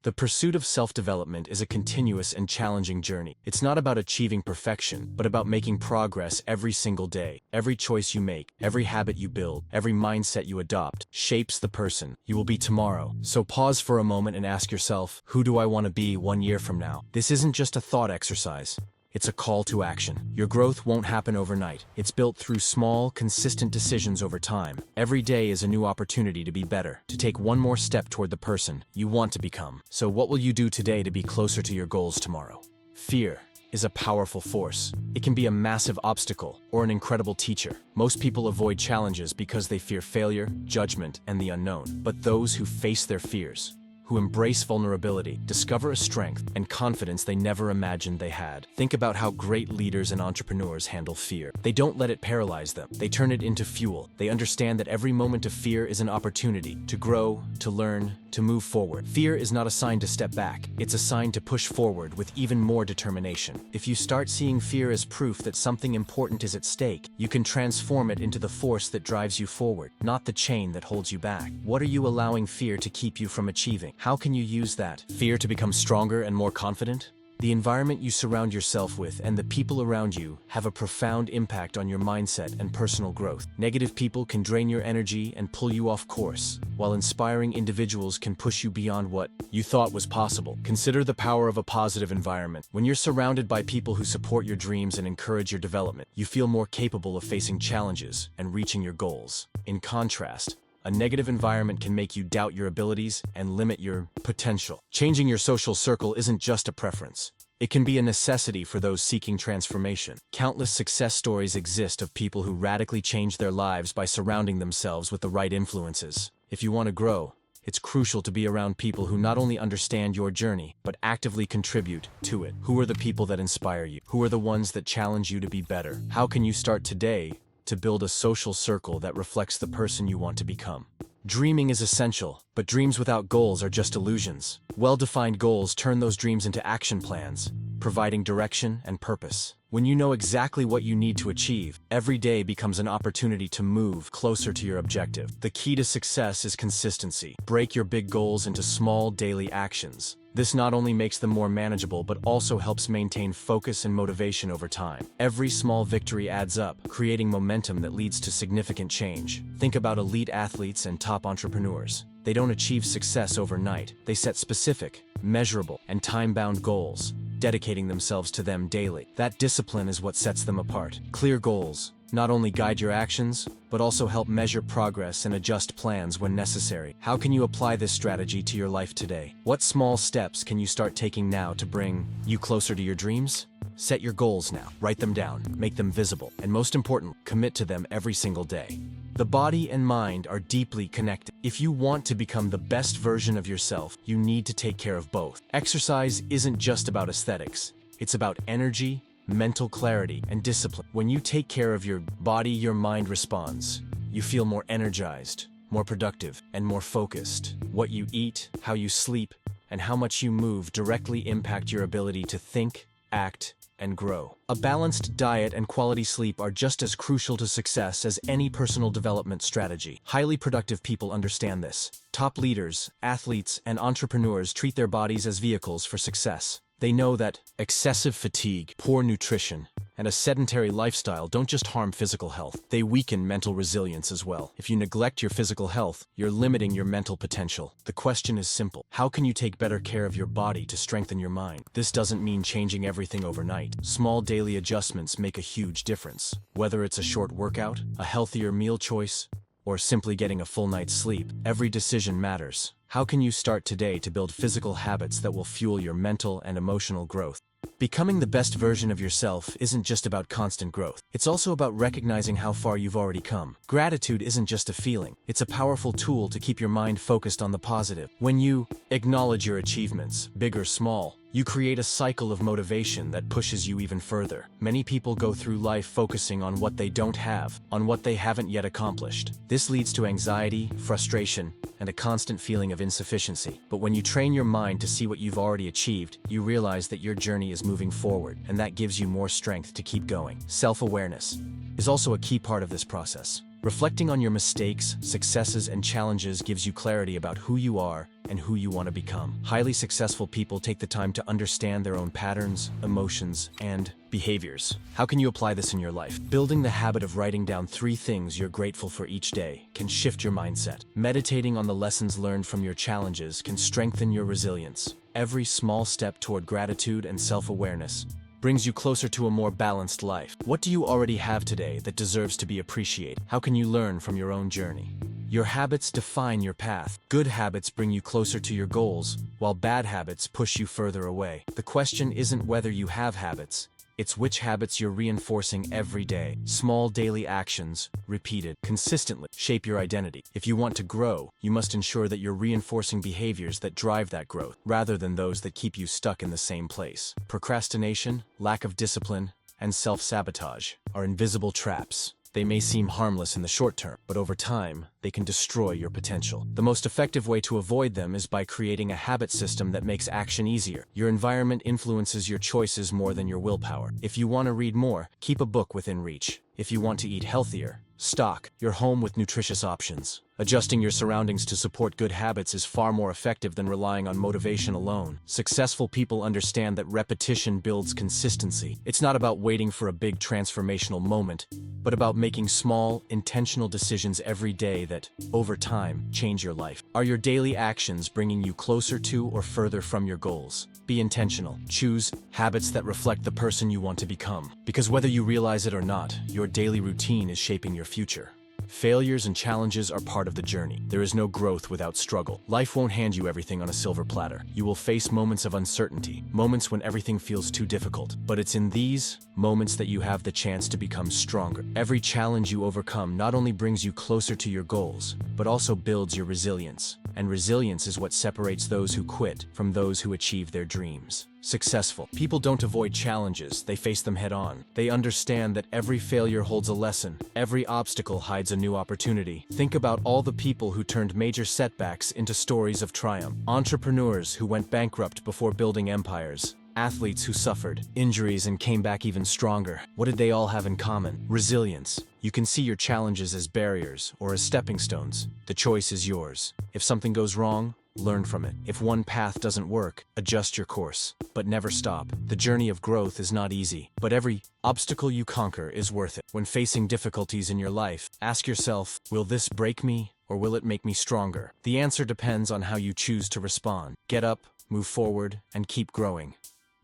The pursuit of self-development is a continuous and challenging journey. It's not about achieving perfection, but about making progress every single day. Every choice you make, every habit you build, every mindset you adopt shapes the person you will be tomorrow. So pause for a moment and ask yourself, who do I want to be 1 year from now? This isn't just a thought exercise. It's a call to action. Your growth won't happen overnight. It's built through small, consistent decisions over time. Every day is a new opportunity to be better, to take one more step toward the person you want to become. So what will you do today to be closer to your goals tomorrow? Fear is a powerful force. It can be a massive obstacle or an incredible teacher. Most people avoid challenges because they fear failure, judgment, and the unknown. But those who face their fears, who embrace vulnerability, discover a strength and confidence they never imagined they had. Think about how great leaders and entrepreneurs handle fear. They don't let it paralyze them. They turn it into fuel. They understand that every moment of fear is an opportunity to grow, to learn, to move forward. Fear is not a sign to step back. It's a sign to push forward with even more determination. If you start seeing fear as proof that something important is at stake, you can transform it into the force that drives you forward, not the chain that holds you back. What are you allowing fear to keep you from achieving? How can you use that fear to become stronger and more confident? The environment you surround yourself with and the people around you have a profound impact on your mindset and personal growth. Negative people can drain your energy and pull you off course, while inspiring individuals can push you beyond what you thought was possible. Consider the power of a positive environment. When you're surrounded by people who support your dreams and encourage your development, you feel more capable of facing challenges and reaching your goals. In contrast, a negative environment can make you doubt your abilities and limit your potential. Changing your social circle isn't just a preference. It can be a necessity for those seeking transformation. Countless success stories exist of people who radically changed their lives by surrounding themselves with the right influences. If you want to grow, it's crucial to be around people who not only understand your journey, but actively contribute to it. Who are the people that inspire you? Who are the ones that challenge you to be better? How can you start today to build a social circle that reflects the person you want to become? Dreaming is essential, but dreams without goals are just illusions. Well-defined goals turn those dreams into action plans, providing direction and purpose. When you know exactly what you need to achieve, every day becomes an opportunity to move closer to your objective. The key to success is consistency. Break your big goals into small daily actions. This not only makes them more manageable, but also helps maintain focus and motivation over time. Every small victory adds up, creating momentum that leads to significant change. Think about elite athletes and top entrepreneurs. They don't achieve success overnight. They set specific, measurable, and time-bound goals, dedicating themselves to them daily. That discipline is what sets them apart. Clear goals not only guide your actions, but also help measure progress and adjust plans when necessary. How can you apply this strategy to your life today? What small steps can you start taking now to bring you closer to your dreams? Set your goals now. Write them down, make them visible, and most important, commit to them every single day. The body and mind are deeply connected. If you want to become the best version of yourself, you need to take care of both. Exercise isn't just about aesthetics. It's about energy, mental clarity, and discipline. When you take care of your body, your mind responds. You feel more energized, more productive, and more focused. What you eat, how you sleep, and how much you move directly impact your ability to think, act, and grow. A balanced diet and quality sleep are just as crucial to success as any personal development strategy. Highly productive people understand this. Top leaders, athletes, and entrepreneurs treat their bodies as vehicles for success. They know that excessive fatigue, poor nutrition, and a sedentary lifestyle don't just harm physical health, they weaken mental resilience as well. If you neglect your physical health, you're limiting your mental potential. The question is simple. How can you take better care of your body to strengthen your mind? This doesn't mean changing everything overnight. Small daily adjustments make a huge difference. Whether it's a short workout, a healthier meal choice, or simply getting a full night's sleep, every decision matters. How can you start today to build physical habits that will fuel your mental and emotional growth? Becoming the best version of yourself isn't just about constant growth. It's also about recognizing how far you've already come. Gratitude isn't just a feeling. It's a powerful tool to keep your mind focused on the positive. When you acknowledge your achievements, big or small, you create a cycle of motivation that pushes you even further. Many people go through life focusing on what they don't have, on what they haven't yet accomplished. This leads to anxiety, frustration, and a constant feeling of insufficiency. But when you train your mind to see what you've already achieved, you realize that your journey is moving forward, and that gives you more strength to keep going. Self-awareness is also a key part of this process. Reflecting on your mistakes, successes, and challenges gives you clarity about who you are and who you want to become. Highly successful people take the time to understand their own patterns, emotions, and behaviors. How can you apply this in your life? Building the habit of writing down 3 things you're grateful for each day can shift your mindset. Meditating on the lessons learned from your challenges can strengthen your resilience. Every small step toward gratitude and self-awareness brings you closer to a more balanced life. What do you already have today that deserves to be appreciated? How can you learn from your own journey? Your habits define your path. Good habits bring you closer to your goals, while bad habits push you further away. The question isn't whether you have habits, it's which habits you're reinforcing every day. Small daily actions, repeated consistently, shape your identity. If you want to grow, you must ensure that you're reinforcing behaviors that drive that growth, rather than those that keep you stuck in the same place. Procrastination, lack of discipline, and self-sabotage are invisible traps. They may seem harmless in the short term, but over time, they can destroy your potential. The most effective way to avoid them is by creating a habit system that makes action easier. Your environment influences your choices more than your willpower. If you want to read more, keep a book within reach. If you want to eat healthier, stock your home with nutritious options. Adjusting your surroundings to support good habits is far more effective than relying on motivation alone. Successful people understand that repetition builds consistency. It's not about waiting for a big transformational moment, but about making small, intentional decisions every day that, over time, change your life. Are your daily actions bringing you closer to or further from your goals? Be intentional. Choose habits that reflect the person you want to become. Because whether you realize it or not, your daily routine is shaping your future. Failures and challenges are part of the journey. There is no growth without struggle. Life won't hand you everything on a silver platter. You will face moments of uncertainty, moments when everything feels too difficult. But it's in these moments that you have the chance to become stronger. Every challenge you overcome not only brings you closer to your goals, but also builds your resilience. And resilience is what separates those who quit from those who achieve their dreams. Successful people don't avoid challenges, they face them head on. They understand that every failure holds a lesson, every obstacle hides a new opportunity. Think about all the people who turned major setbacks into stories of triumph. Entrepreneurs who went bankrupt before building empires. Athletes who suffered injuries and came back even stronger. What did they all have in common? Resilience. You can see your challenges as barriers or as stepping stones. The choice is yours. If something goes wrong, learn from it. If one path doesn't work, adjust your course, but never stop. The journey of growth is not easy, but every obstacle you conquer is worth it. When facing difficulties in your life, ask yourself, will this break me or will it make me stronger? The answer depends on how you choose to respond. Get up, move forward, and keep growing.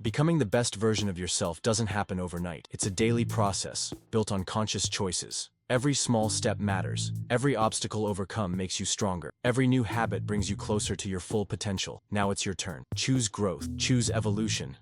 Becoming the best version of yourself doesn't happen overnight. It's a daily process, built on conscious choices. Every small step matters. Every obstacle overcome makes you stronger. Every new habit brings you closer to your full potential. Now it's your turn. Choose growth, choose evolution,